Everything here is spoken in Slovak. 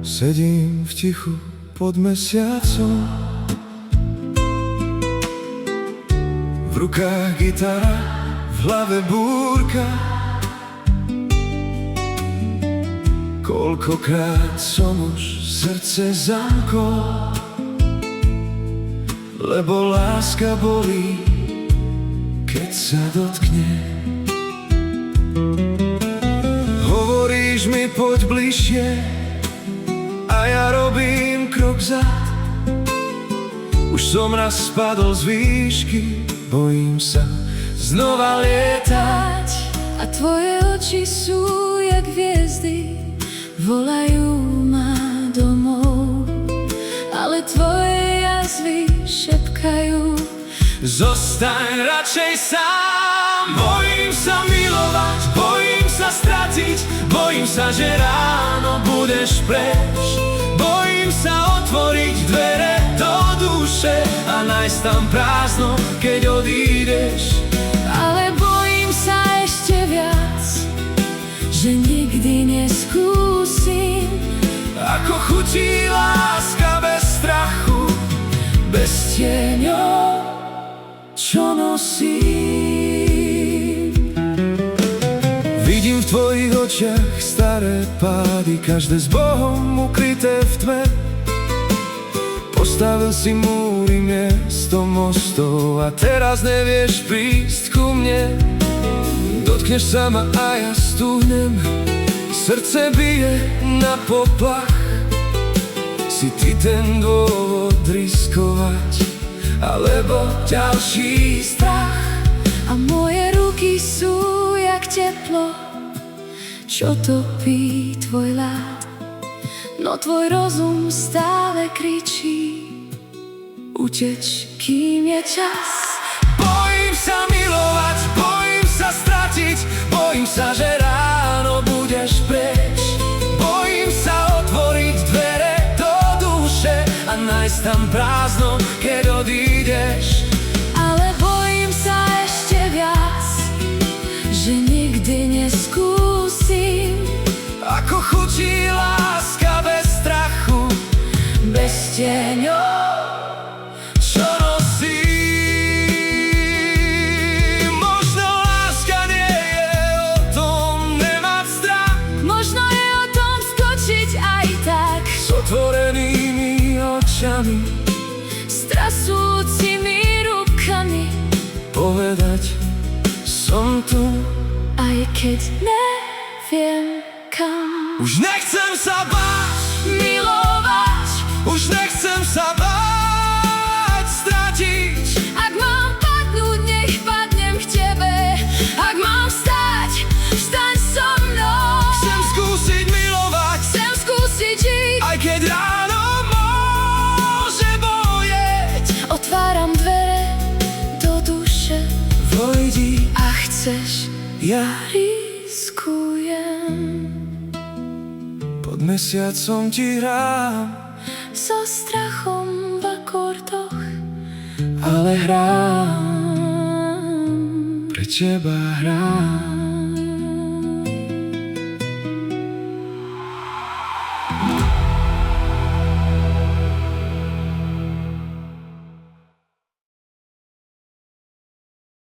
Sedím v tichu pod mesiacom, v rukách gitara, v hlave búrka. Koľkokrát som už srdce zamkol, lebo láska bolí, keď sa dotkne. Hovoríš mi, poď bližšie, a ja robím krok vzad. Už som raz spadol z výšky, bojím sa znova lietať. A tvoje oči sú jak hviezdy, volajú ma domov. Ale tvoje jazvy šepkajú: zostaň radšej sám. Bojím sa milovať, bojím sa stratiť, bojím sa, že ráno budeš preč. Bojím sa otvoriť dvere do duše a nájsť tam prázdno, keď odídeš. Ale bojím sa ešte viac, že nikdy neskúsim, ako chutí láska bez strachu, bez tieňov, čo nosím. Vidím v tvojich očiach staré pády, každé s Bohom ukryté v tme. Postavil si múry miesto mostov a teraz nevieš prísť ku mne. Dotkneš sa ma a ja stúhnem, srdce bije na poplach. Si ty ten dôvod riskovať, alebo ďalší strach. a moje ruky sú jak teplo, čo topí tvoj ľad. No tvoj rozum stále kričí: uteč, kým je čas. Bojím sa milovať, bojím sa stratiť, bojím sa, že ráno budeš preč. Bojím sa otvoriť dvere do duše a nájsť tam prázdno, keď odídeš. Ale bojím sa ešte viac, že nikdy neskúsim, ako chutí láska bez strachu, bez tieňov, čo nosím. Možno láska nie je o tom nemať strach, možno je o tom skočiť aj tak, s otvorenými očami, s trasúcimi rukami, povedať: som tu, aj keď neviem kam. už nechcem sa báť Milovať, už nechcem sa báť stratiť. ak mám padnúť, nech padnem k tebe. Ak mám vstať, vstaň so mnou. Chcem skúsiť milovať, Chcem skúsiť žiť, aj keď ráno môže bolieť. otváram dvere do duše. Vojdi, A chceš, ja riskujem. pod mesiacom ti hrám, So strachom v akordoch, ale hrám, pre teba hrám.